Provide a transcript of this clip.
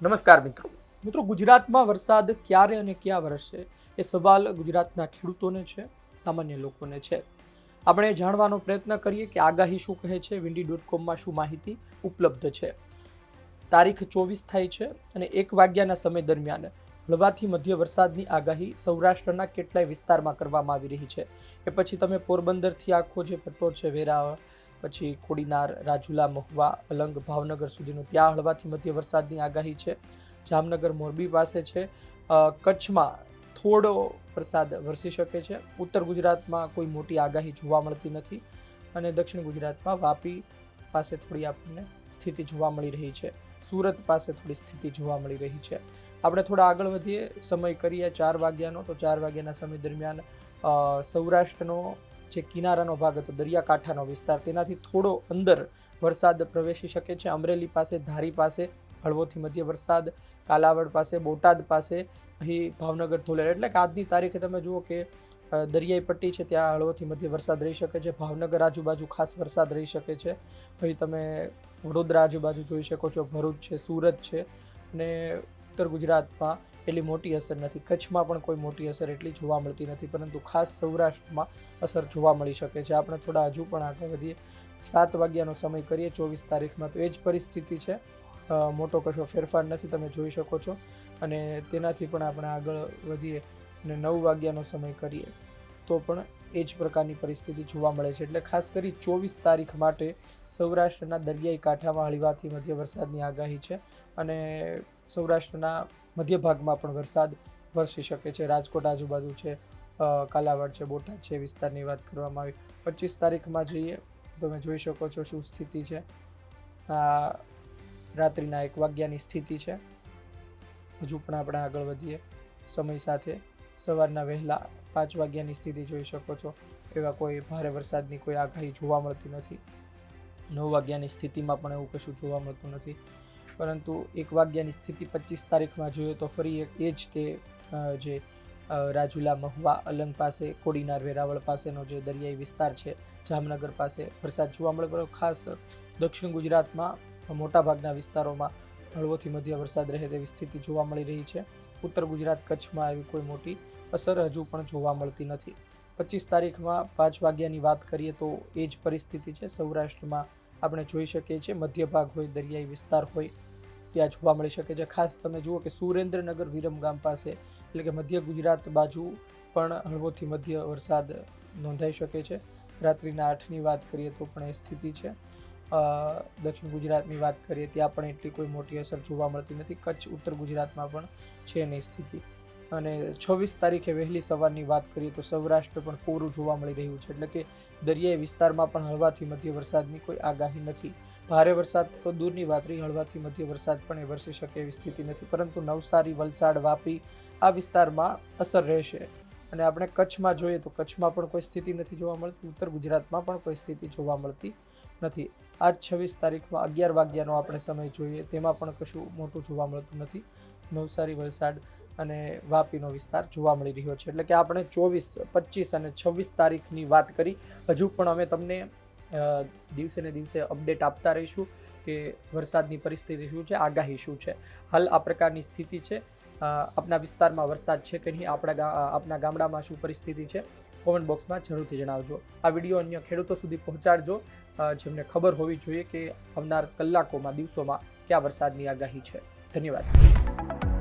નમસ્કાર મિત્રો ગુજરાતમાં વરસાદ ક્યારે અને ક્યાં વરસશે એ સવાલ ગુજરાતના ખેડૂતોને છે, સામાન્ય લોકોને છે. આપણે જાણવાનો પ્રયત્ન કરીએ કે આગાહી શું કહે છે, windy.com શું માહિતી ઉપલબ્ધ છે. તારીખ 24 થાય છે અને 1 વાગ્યાના સમય દરમિયાન હળવાથી મધ્ય વરસાદની આગાહી સૌરાષ્ટ્રના કેટલાય વિસ્તારમાં કરવામાં આવી રહી છે. એ પછી તમે પોરબંદરથી આખો જે પટ્ટો છે, વેરાવળ, પછી કોડીનાર, રાજુલા, મહુવા, અલંગ, ભાવનગર સુધીનો ત્યાં હળવાથી મધ્ય વરસાદની આગાહી છે. જામનગર, મોરબી પાસે છે. કચ્છમાં થોડો વરસાદ વરસી શકે છે. ઉત્તર ગુજરાતમાં કોઈ મોટી આગાહી જોવા મળતી નથી અને દક્ષિણ ગુજરાતમાં વાપી પાસે થોડી આપણને સ્થિતિ જોવા મળી રહી છે. સુરત પાસે થોડી સ્થિતિ જોવા મળી રહી છે. આપણે થોડા આગળ વધીએ, સમય કરીએ 4 વાગ્યાનો, તો 4 વાગ્યાના સમય દરમિયાન સૌરાષ્ટ્રનો જે કિનારાનો ભાગ હતો, દરિયાકાંઠાનો વિસ્તાર, તેનાથી થોડો અંદર વરસાદ પ્રવેશી શકે છે. અમરેલી પાસે, ધારી પાસે હળવોથી મધ્ય વરસાદ, કાલાવડ પાસે, બોટાદ પાસે, અહીં ભાવનગર, ધોલેરા, એટલે કે આજની તારીખે તમે જુઓ કે દરિયાઈ પટ્ટી છે ત્યાં હળવોથી મધ્ય વરસાદ રહી શકે છે. ભાવનગર આજુબાજુ ખાસ વરસાદ રહી શકે છે. અહીં તમે વડોદરા આજુબાજુ જોઈ શકો છો, ભરૂચ છે, સુરત છે, અને ઉત્તર ગુજરાતમાં એટલી મોટી અસર નથી. કચ્છમાં પણ કોઈ મોટી અસર એટલી જોવા મળતી નથી, પરંતુ ખાસ સૌરાષ્ટ્રમાં અસર જોવા મળી શકે છે. આપણે થોડા હજુ પણ આગળ વધીએ, 7 વાગ્યાનો સમય કરીએ 24 તારીખમાં, તો એ જ પરિસ્થિતિ છે. મોટો કશો ફેરફાર નથી, તમે જોઈ શકો છો. અને તેનાથી પણ આપણે આગળ વધીએ અને 9 વાગ્યાનો સમય કરીએ તો પણ એ જ પ્રકારની પરિસ્થિતિ જોવા મળે છે. એટલે ખાસ કરી 24 તારીખ માટે સૌરાષ્ટ્રના દરિયાઈ કાંઠામાં હળવાથી મધ્ય વરસાદની આગાહી છે અને સૌરાષ્ટ્રના મધ્ય ભાગમાં પણ વરસાદ વરસી શકે છે. રાજકોટ આજુબાજુ છે, કાલાવાડ છે, બોટાદ છે, વિસ્તારની વાત કરવામાં આવી. 25 તારીખમાં જઈએ તો તમે જોઈ શકો છો શું સ્થિતિ છે. રાત્રિના 1 વાગ્યાની સ્થિતિ છે. હજુ પણ આપણે આગળ વધીએ સમય સાથે, સવારના વહેલા 5 વાગ્યાની સ્થિતિ જોઈ શકો છો. એવા કોઈ ભારે વરસાદની કોઈ આગાહી જોવા મળતી નથી. 9 વાગ્યાની સ્થિતિમાં પણ એવું કશું જોવા મળતું નથી. પરંતુ 1 વાગ્યાની સ્થિતિ 25 તારીખમાં જોઈએ તો ફરી એ જ તે જે રાજુલા, મહુવા, અલંગ પાસે, કોડીનાર, વેરાવળ પાસેનો જે દરિયાઈ વિસ્તાર છે, જામનગર પાસે વરસાદ જોવા મળે. પરંતુ ખાસ દક્ષિણ ગુજરાતમાં મોટાભાગના વિસ્તારોમાં હળવોથી મધ્ય વરસાદ રહે તેવી સ્થિતિ જોવા મળી રહી છે. ઉત્તર ગુજરાત, કચ્છમાં એવી કોઈ મોટી અસર હજુ પણ જોવા મળતી નથી. 25 તારીખમાં 5 વાગ્યાની વાત કરીએ તો એ જ પરિસ્થિતિ છે. સૌરાષ્ટ્રમાં આપણે જોઈ શકીએ છીએ, મધ્ય ભાગ હોય, દરિયાઈ વિસ્તાર હોય, ત્યાં જોવા મળી શકે છે. ખાસ તમે જુઓ કે સુરેન્દ્રનગર, વિરમગામ પાસે, એટલે કે મધ્ય ગુજરાત બાજુ પણ હળવોથી મધ્ય વરસાદ નોંધાઈ શકે છે. રાત્રિના 8ની વાત કરીએ તો પણ એ સ્થિતિ છે. દક્ષિણ ગુજરાતની વાત કરીએ ત્યાં પણ એટલી કોઈ મોટી અસર જોવા મળતી નથી. કચ્છ, ઉત્તર ગુજરાતમાં પણ છે એની સ્થિતિ. અને 26 તારીખે વહેલી સવારની વાત કરીએ તો સૌરાષ્ટ્ર પણ કોરું જોવા મળી રહ્યું છે. એટલે કે દરિયાઈ વિસ્તારમાં પણ હળવાથી મધ્ય વરસાદની કોઈ આગાહી નથી. ભારે વરસાદ તો દૂરની વાત રહી, હળવાથી મધ્ય વરસાદ પણ એ વરસી શકે એવી સ્થિતિ નથી. પરંતુ નવસારી, વલસાડ, વાપી આ વિસ્તારમાં અસર રહેશે. અને આપણે કચ્છમાં જોઈએ તો કચ્છમાં પણ કોઈ સ્થિતિ નથી જોવા મળતી. ઉત્તર ગુજરાતમાં પણ કોઈ સ્થિતિ જોવા મળતી નથી. આજ 26 તારીખમાં 11 વાગ્યાનો આપણે સમય જોઈએ, તેમાં પણ કશું મોટું જોવા મળતું નથી. નવસારી, વલસાડ અને વાપીનો વિસ્તાર જોવા મળી રહ્યો છે. એટલે કે આપણે 24, 25 અને 26 તારીખની વાત કરી. હજુ પણ અમે તમને દિવસે ને દિવસે અપડેટ આપતા રહીશું કે વરસાદની પરિસ્થિતિ શું છે, આગાહી શું છે. હાલ આ પ્રકારની સ્થિતિ છે. આપના વિસ્તારમાં વરસાદ છે કે નહીં, આપના ગામડામાં શું પરિસ્થિતિ છે, કોમેન્ટ બોક્સમાં જરૂરથી જણાવજો. આ વિડીયો અન્ય ખેડૂતો સુધી પહોંચાડજો જેમને ખબર હોવી જોઈએ કે આવનાર કલાકોમાં, દિવસોમાં ક્યાં વરસાદની આગાહી છે. ધન્યવાદ.